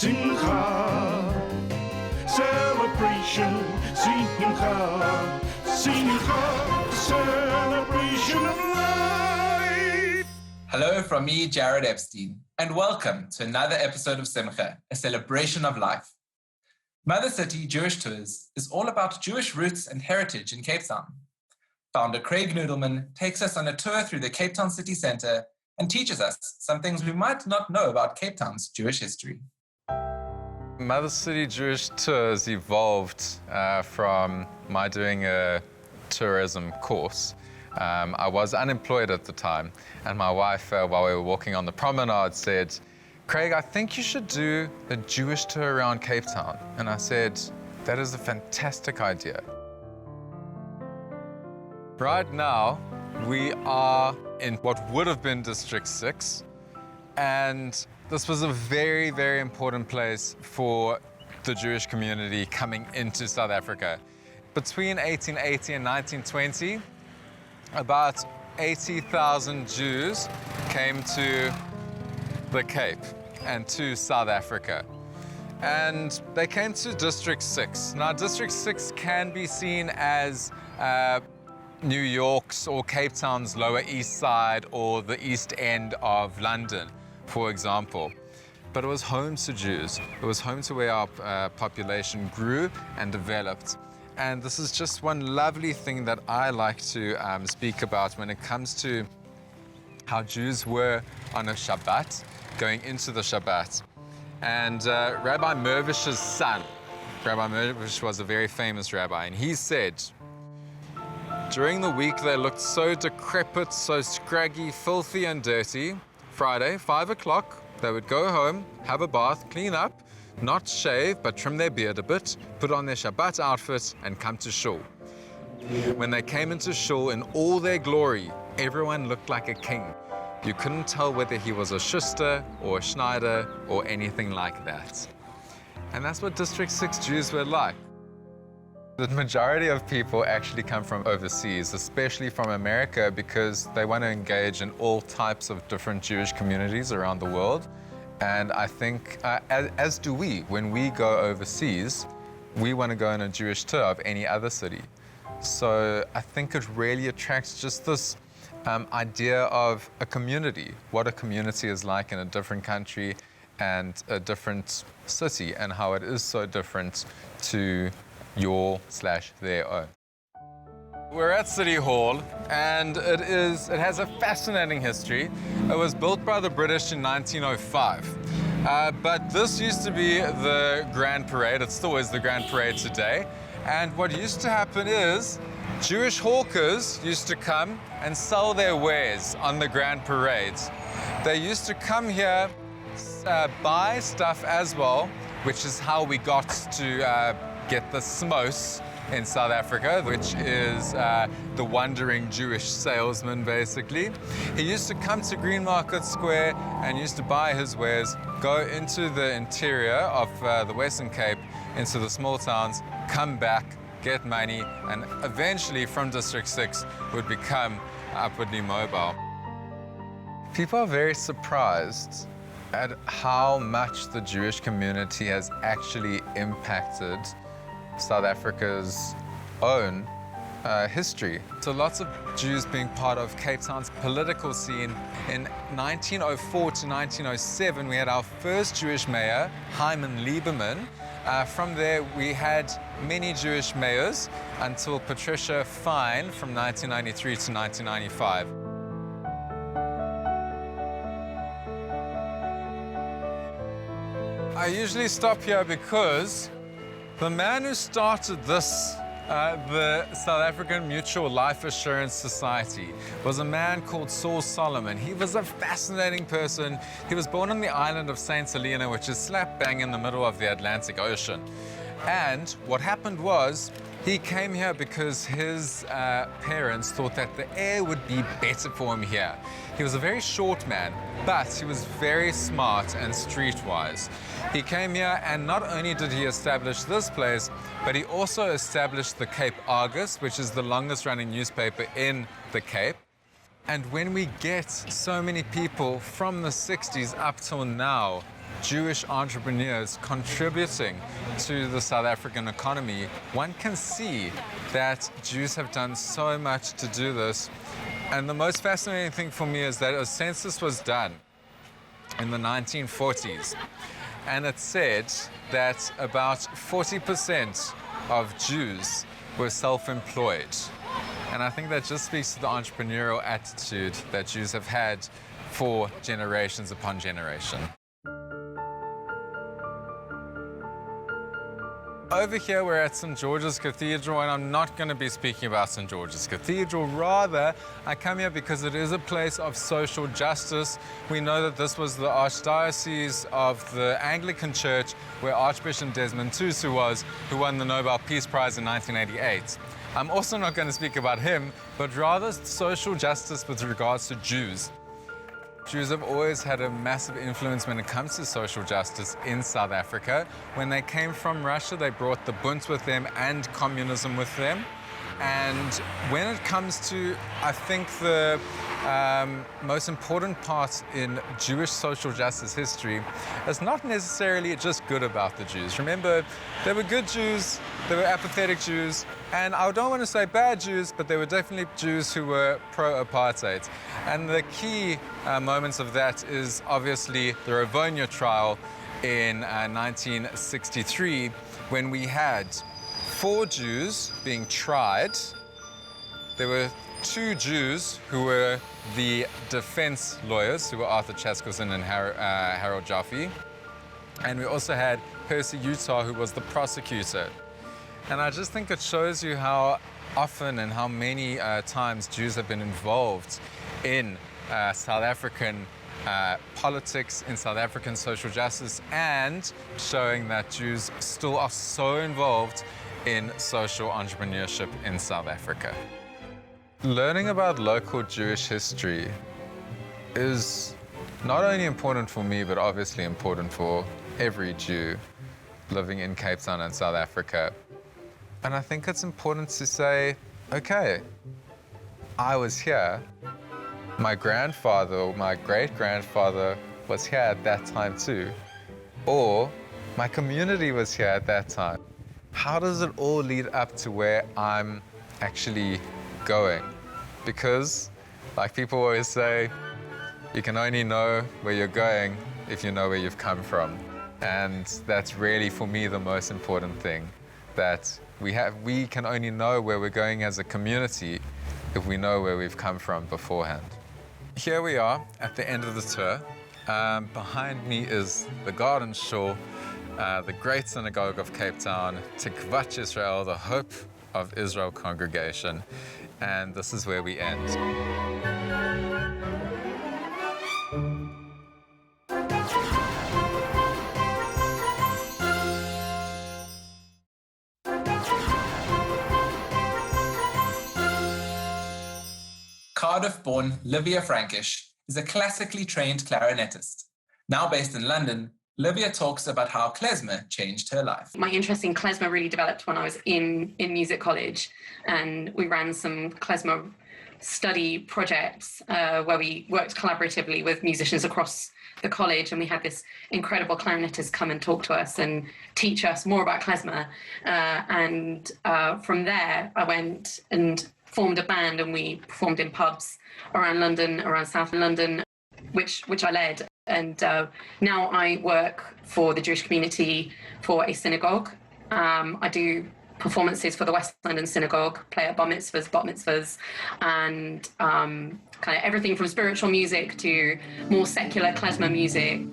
Simcha, celebration, Simcha, Simcha, celebration of life. Hello from me, Jared Epstein, and welcome to another episode of Simcha, a celebration of life. Mother City Jewish Tours is all about Jewish roots and heritage in Cape Town. Founder Craig Nudelman takes us on a tour through the Cape Town city centre and teaches us some things we might not know about Cape Town's Jewish history. Mother City Jewish Tours evolved from my doing a tourism course. I was unemployed at the time, and my wife, while we were walking on the promenade, said, "Craig, I think you should do a Jewish tour around Cape Town." And I said, "That is a fantastic idea." Right now, we are in what would have been District 6, and this was a very, very important place for the Jewish community coming into South Africa. Between 1880 and 1920, about 80,000 Jews came to the Cape and to South Africa. And they came to District 6. Now, District 6 can be seen as New York's or Cape Town's Lower East Side or the East End of London, for example. But it was home to Jews. It was home to where our population grew and developed. And this is just one lovely thing that I like to speak about when it comes to how Jews were on a Shabbat, going into the Shabbat. And Rabbi Mirvish's son, Rabbi Mirvish was a very famous rabbi, and he said, during the week they looked so decrepit, so scraggy, filthy and dirty. Friday, 5 o'clock, they would go home, have a bath, clean up, not shave, but trim their beard a bit, put on their Shabbat outfit, and come to shul. When they came into shul in all their glory, everyone looked like a king. You couldn't tell whether he was a Schuster or a Schneider or anything like that. And that's what District 6 Jews were like. The majority of people actually come from overseas, especially from America, because they want to engage in all types of different Jewish communities around the world. And I think, as do we, when we go overseas, we want to go on a Jewish tour of any other city. So I think it really attracts just this idea of a community, what a community is like in a different country and a different city, and how it is so different to your/their own. We're at City Hall, and it has a fascinating history. It was built by the British in 1905. But this used to be the Grand Parade. It still is the Grand Parade today. And what used to happen is Jewish hawkers used to come and sell their wares on the Grand Parades. They used to come here, buy stuff as well, which is how we got to get the smos in South Africa, which is the wandering Jewish salesman, basically. He used to come to Green Market Square and used to buy his wares, go into the interior of the Western Cape, into the small towns, come back, get money, and eventually from District 6 would become upwardly mobile. People are very surprised at how much the Jewish community has actually impacted South Africa's own history. So lots of Jews being part of Cape Town's political scene. In 1904 to 1907, we had our first Jewish mayor, Hyman Lieberman. From there, we had many Jewish mayors until Patricia Fine from 1993 to 1995. I usually stop here because the man who started this, the South African Mutual Life Assurance Society, was a man called Saul Solomon. He was a fascinating person. He was born on the island of St. Helena, which is slap bang in the middle of the Atlantic Ocean. And what happened was, he came here because his parents thought that the air would be better for him here. He was a very short man, but he was very smart and streetwise. He came here, and not only did he establish this place, but he also established the Cape Argus, which is the longest running newspaper in the Cape. And when we get so many people from the 60s up till now Jewish entrepreneurs contributing to the South African economy, one can see that Jews have done so much to do this. And the most fascinating thing for me is that a census was done in the 1940s, and it said that about 40% of Jews were self-employed. And I think that just speaks to the entrepreneurial attitude that Jews have had for generations upon generation. Over here, we're at St. George's Cathedral, and I'm not going to be speaking about St. George's Cathedral. Rather, I come here because it is a place of social justice. We know that this was the Archdiocese of the Anglican Church, where Archbishop Desmond Tutu was, who won the Nobel Peace Prize in 1988. I'm also not going to speak about him, but rather social justice with regards to Jews. Jews have always had a massive influence when it comes to social justice in South Africa. When they came from Russia, they brought the Bund with them and communism with them. And when it comes to, I think, the most important part in Jewish social justice history is not necessarily just good about the Jews. Remember, there were good Jews, there were apathetic Jews, and I don't want to say bad Jews, but there were definitely Jews who were pro-apartheid. And the key moments of that is obviously the Rivonia trial in 1963, when we had 4 Jews being tried. There were 2 Jews who were the defense lawyers, who were Arthur Chaskerson and Harold Jaffe. And we also had Percy Utah, who was the prosecutor. And I just think it shows you how often and how many times Jews have been involved in South African politics, in South African social justice, and showing that Jews still are so involved in social entrepreneurship in South Africa. Learning about local Jewish history is not only important for me, but obviously important for every Jew living in Cape Town and South Africa. And I think it's important to say, okay, I was here. My grandfather or my great-grandfather was here at that time too. Or my community was here at that time. How does it all lead up to where I'm actually going? Because, like people always say, you can only know where you're going if you know where you've come from. And that's really, for me, the most important thing, that we can only know where we're going as a community if we know where we've come from beforehand. Here we are at the end of the tour. Behind me is the Garden Shore, the Great Synagogue of Cape Town, Tikvat Israel, the Hope of Israel congregation, and this is where we end. Cardiff-born Livia Frankish is a classically trained clarinetist. Now based in London, Livia talks about how Klezmer changed her life. My interest in Klezmer really developed when I was in music college, and we ran some Klezmer study projects where we worked collaboratively with musicians across the college, and we had this incredible clarinetist come and talk to us and teach us more about Klezmer. And from there, I went and formed a band, and we performed in pubs around London, around South London, which I led. And now I work for the Jewish community for a synagogue. I do performances for the West London Synagogue, play at bar mitzvahs, bat mitzvahs, and kind of everything from spiritual music to more secular klezmer music.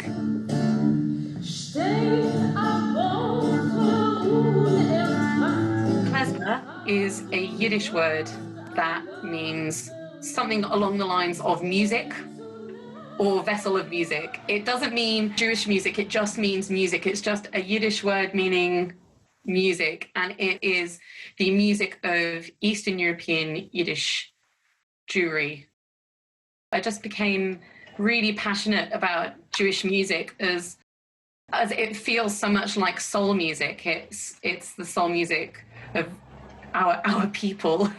Klezmer is a Yiddish word that means something along the lines of music or vessel of music. It doesn't mean Jewish music, it just means music. It's just a Yiddish word meaning music, and it is the music of Eastern European Yiddish Jewry. I just became really passionate about Jewish music as it feels so much like soul music. It's the soul music of our people,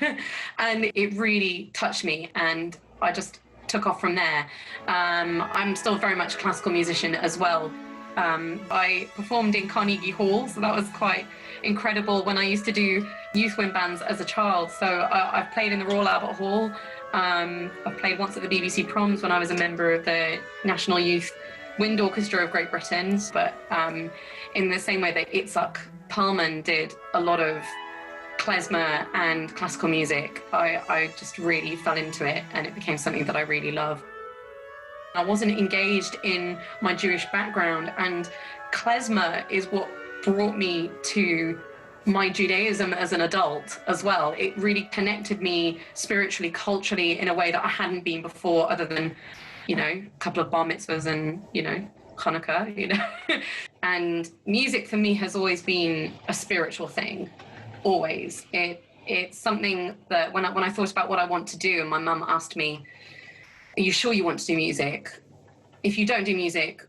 and it really touched me, and I just took off from there. I'm still very much a classical musician as well, I performed in Carnegie Hall, so that was quite incredible when I used to do youth wind bands as a child. So I've played in the Royal Albert Hall. I've played once at the BBC Proms when I was a member of the National Youth Wind Orchestra of Great Britain. But in the same way that Itzhak Perlman did a lot of klezmer and classical music, I just really fell into it, and it became something that I really love. I wasn't engaged in my Jewish background, and klezmer is what brought me to my Judaism as an adult as well. It really connected me spiritually, culturally, in a way that I hadn't been before, other than, a couple of bar mitzvahs and, Hanukkah, And music for me has always been a spiritual thing, always. It's something that when I thought about what I want to do, and my mum asked me, "Are you sure you want to do music? If you don't do music,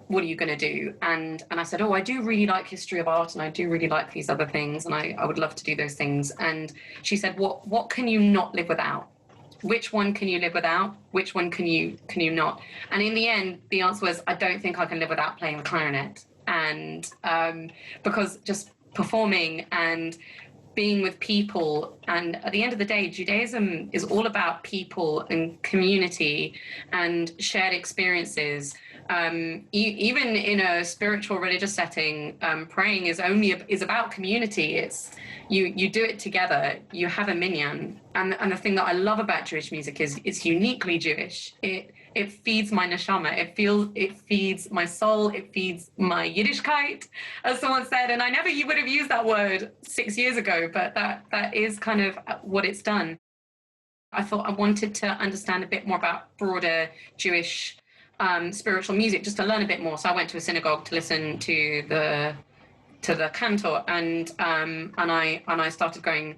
what are you going to do?" And I said, "Oh, I do really like history of art, and I do really like these other things, and I would love to do those things." And she said, "What can you not live without? Which one can you live without? Which one can you not?" And in the end, the answer was, I don't think I can live without playing the clarinet. And because just performing and being with people, and at the end of the day, Judaism is all about people and community and shared experiences. Even in a spiritual religious setting, praying is about community. It's you do it together. You have a minyan, and the thing that I love about Jewish music is it's uniquely Jewish. It feeds my neshama. It feeds my soul. It feeds my Yiddishkeit, as someone said. And I never would have used that word 6 years ago, but that is kind of what it's done. I thought I wanted to understand a bit more about broader Jewish spiritual music, just to learn a bit more. So I went to a synagogue to listen to the cantor, and I started going,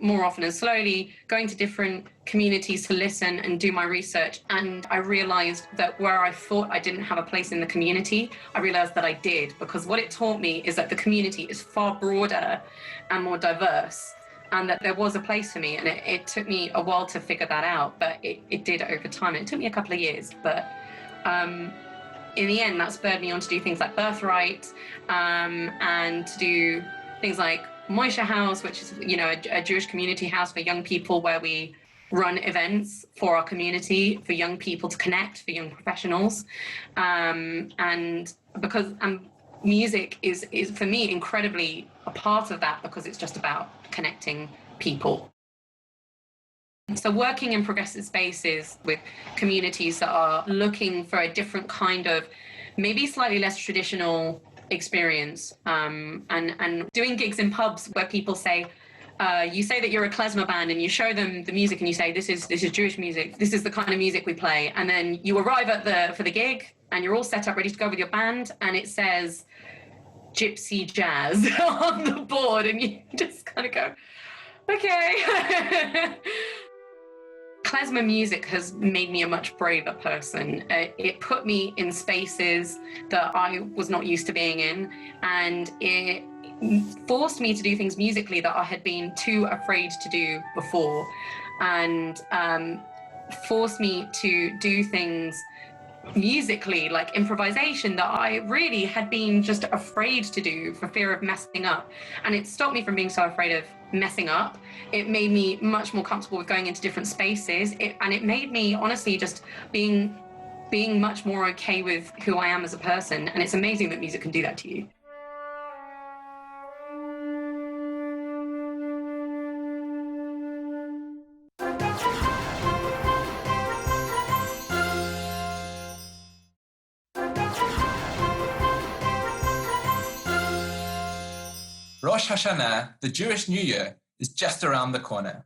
more often and slowly, going to different communities to listen and do my research. And I realized that where I thought I didn't have a place in the community, I realized that I did, because what it taught me is that the community is far broader and more diverse, and that there was a place for me. And it took me a while to figure that out, but it did over time. It took me a couple of years, but in the end, that spurred me on to do things like Birthright, and to do things like Moshe House, which is, a Jewish community house for young people, where we run events for our community, for young people to connect, for young professionals. And because music is for me incredibly a part of that, because it's just about connecting people. So working in progressive spaces with communities that are looking for a different kind of, maybe slightly less traditional experience, and doing gigs in pubs where people say, you say that you're a klezmer band, and you show them the music and you say, this is Jewish music, this is the kind of music we play. And then you arrive for the gig and you're all set up ready to go with your band, and it says gypsy jazz on the board, and you just kind of go, okay. Klezmer music has made me a much braver person. It put me in spaces that I was not used to being in, and it forced me to do things musically that I had been too afraid to do before, and forced me to do things musically, like improvisation, that I really had been just afraid to do for fear of messing up. And it stopped me from being so afraid of messing up. It made me much more comfortable with going into different spaces, and it made me honestly just being much more okay with who I am as a person. And it's amazing that music can do that to you. Rosh Hashanah, the Jewish New Year, is just around the corner.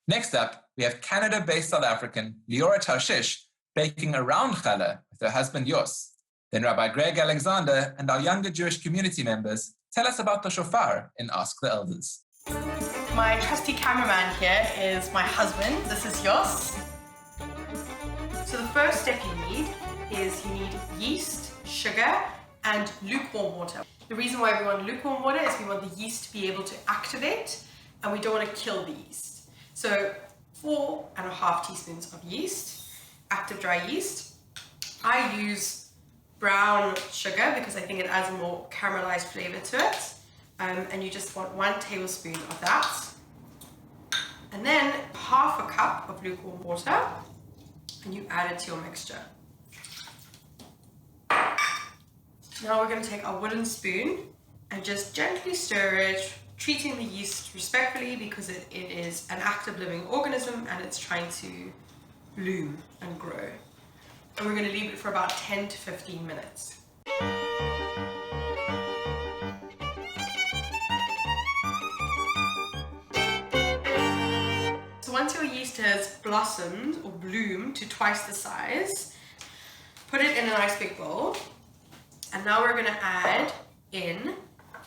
Next up, we have Canada-based South African Liora Tarshish baking a round challah with her husband Yos. Then Rabbi Greg Alexander and our younger Jewish community members tell us about the shofar in Ask the Elders. My trusty cameraman here is my husband. This is Yos. So the first step you need is you need yeast, sugar, and lukewarm water. The reason why we want lukewarm water is we want the yeast to be able to activate, and we don't want to kill the yeast. So 4.5 teaspoons of yeast, active dry yeast. I use brown sugar because I think it adds a more caramelized flavor to it. And you just want 1 tablespoon of that. And then half a cup of lukewarm water, and you add it to your mixture. Now we're going to take our wooden spoon and just gently stir it, treating the yeast respectfully because it is an active living organism and it's trying to bloom and grow. And we're going to leave it for about 10 to 15 minutes. So once your yeast has blossomed or bloomed to twice the size, put it in a nice big bowl. And now we're going to add in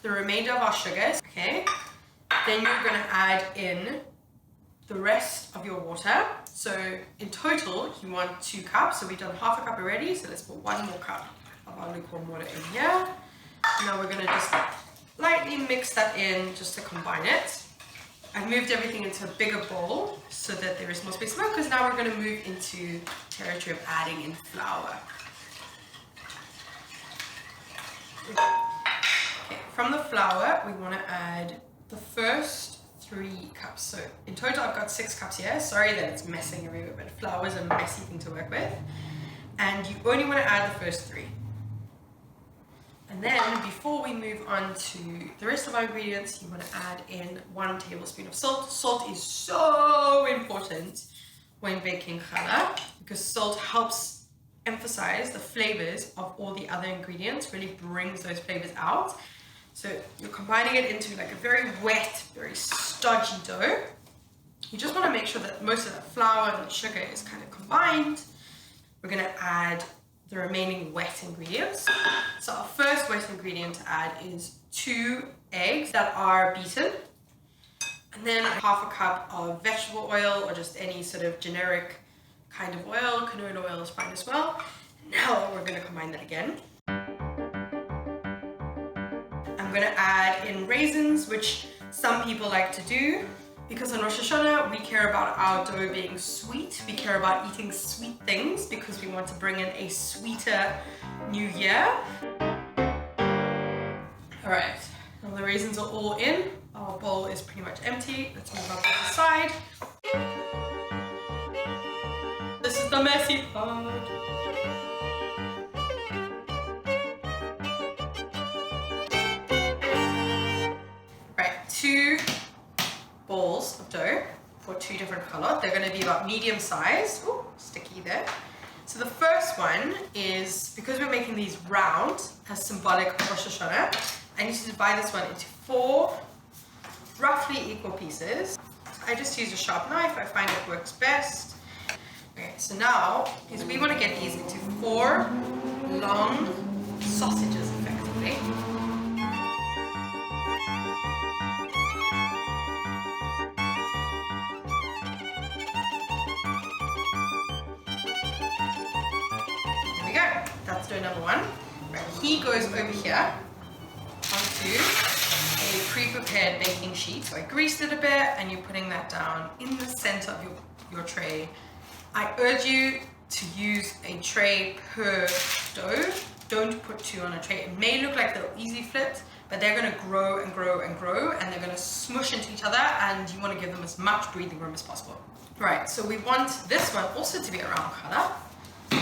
the remainder of our sugars, okay? Then you're going to add in the rest of your water. So in total, you want 2 cups. So we've done half a cup already. So let's put 1 more cup of our lukewarm water in here. Now we're going to just lightly mix that in just to combine it. I've moved everything into a bigger bowl so that there is more space now, because now we're going to move into territory of adding in flour. Okay, from the flour, we want to add the first 3 cups. So in total, I've got 6 cups here. Sorry that it's messing everywhere, but flour is a messy thing to work with. And you only want to add the first 3. And then before we move on to the rest of our ingredients, you want to add in 1 tablespoon of salt. Salt is so important when baking challah because salt helps emphasize the flavors of all the other ingredients, really brings those flavors out. So you're combining it into like a very wet, very stodgy dough. You just want to make sure that most of the flour and the sugar is kind of combined. We're going to add the remaining wet ingredients. So our first wet ingredient to add is 2 eggs that are beaten, and then half a cup of vegetable oil or just any sort of generic kind of oil. Canola oil is fine as well. Now we're going to combine that again. I'm going to add in raisins, which some people like to do. Because on Rosh Hashanah, we care about our dough being sweet. We care about eating sweet things because we want to bring in a sweeter new year. All right, now the raisins are all in. Our bowl is pretty much empty. Let's move up to the side. This is the messy part. Right, 2 balls of dough for 2 different colors. They're going to be about medium size. Ooh, sticky there. So the first one is, because we're making these round, as symbolic of Rosh Hashanah, I need to divide this one into 4 roughly equal pieces. I just use a sharp knife. I find it works best. Okay, so now is we want to get these into 4 long sausages effectively. That's dough number 1. Right, he goes over here onto a pre-prepared baking sheet. So I greased it a bit and you're putting that down in the center of your tray. I urge you to use a tray per dough. Don't put 2 on a tray. It may look like they're easy flipped, but they're going to grow and grow and grow, and they're going to smush into each other, and you want to give them as much breathing room as possible. Right, so we want this one also to be a round color.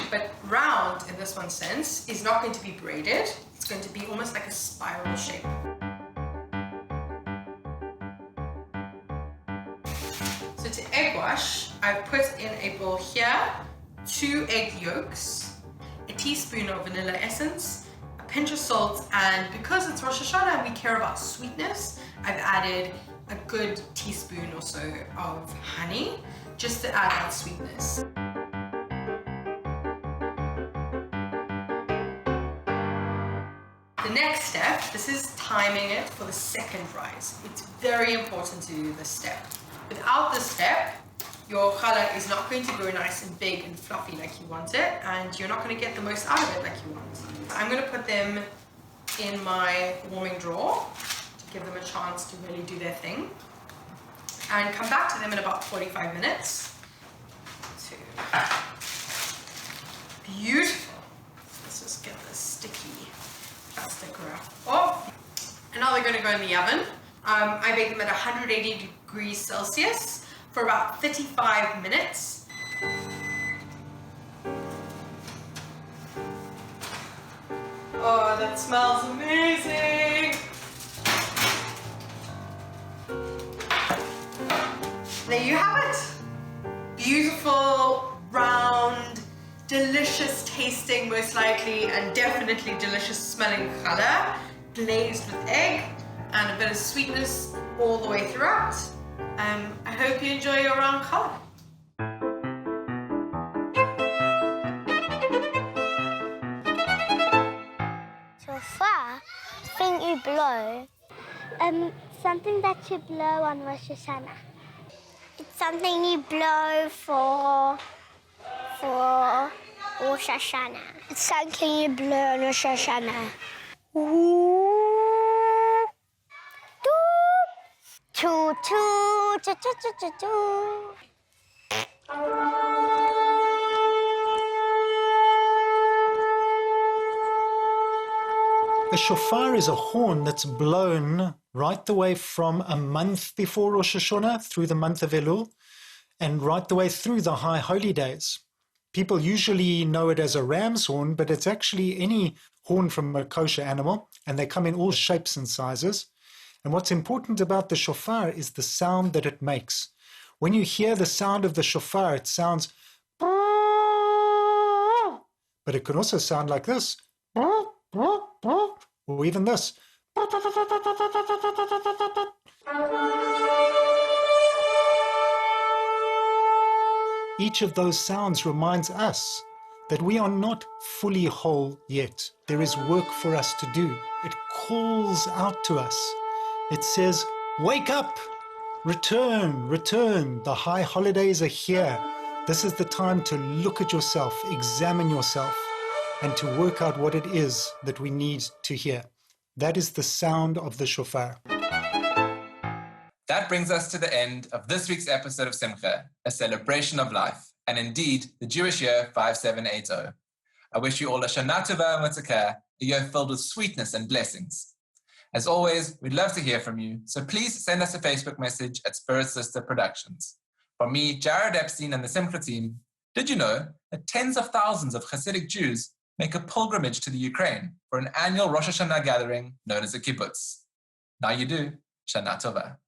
But round, in this one sense, is not going to be braided. It's going to be almost like a spiral shape. So to egg wash, I've put in a bowl here 2 egg yolks, a teaspoon of vanilla essence, a pinch of salt, and because it's Rosh Hashanah and we care about sweetness, I've added a good teaspoon or so of honey, just to add that sweetness. The next step, this is timing it for the second rise. It's very important to do this step. Without this step, your challah is not going to grow nice and big and fluffy like you want it, and you're not going to get the most out of it like you want. I'm going to put them in my warming drawer to give them a chance to really do their thing, and come back to them in about 45 minutes. Beautiful. This is just get this sticky plastic wrap off. And now they're going to go in the oven. I bake them at 180 degrees Celsius for about 35 minutes. Oh, that smells amazing! There you have it! Beautiful, round, delicious tasting, most likely, and definitely delicious smelling challah, glazed with egg, and a bit of sweetness all the way throughout. I hope you enjoy your round challah. Shofar, thing you blow. Something that you blow on Rosh Hashanah. It's something you blow for Rosh Hashanah. It's something you blow on Rosh Hashanah. Choo choo choo choo choo choo choo. A shofar is a horn that's blown right the way from a month before Rosh Hashanah through the month of Elul and right the way through the high holy days. People usually know it as a ram's horn, but it's actually any horn from a kosher animal, and they come in all shapes and sizes. And what's important about the shofar is the sound that it makes. When you hear the sound of the shofar, it sounds, but it can also sound like this, or even this. Each of those sounds reminds us that we are not fully whole yet. There is work for us to do. It calls out to us. It says, wake up, return, return. The high holidays are here. This is the time to look at yourself, examine yourself, and to work out what it is that we need to hear. That is the sound of the shofar. That brings us to the end of this week's episode of Simcha, a celebration of life, and indeed the Jewish year 5780. I wish you all a Shana Tova U'Metzakeh, a year filled with sweetness and blessings. As always, we'd love to hear from you, so please send us a Facebook message at Spirit Sister Productions. From me, Jared Epstein, and the Simcha team, did you know that tens of thousands of Hasidic Jews make a pilgrimage to the Ukraine for an annual Rosh Hashanah gathering known as a kibbutz? Now you do. Shana Tova.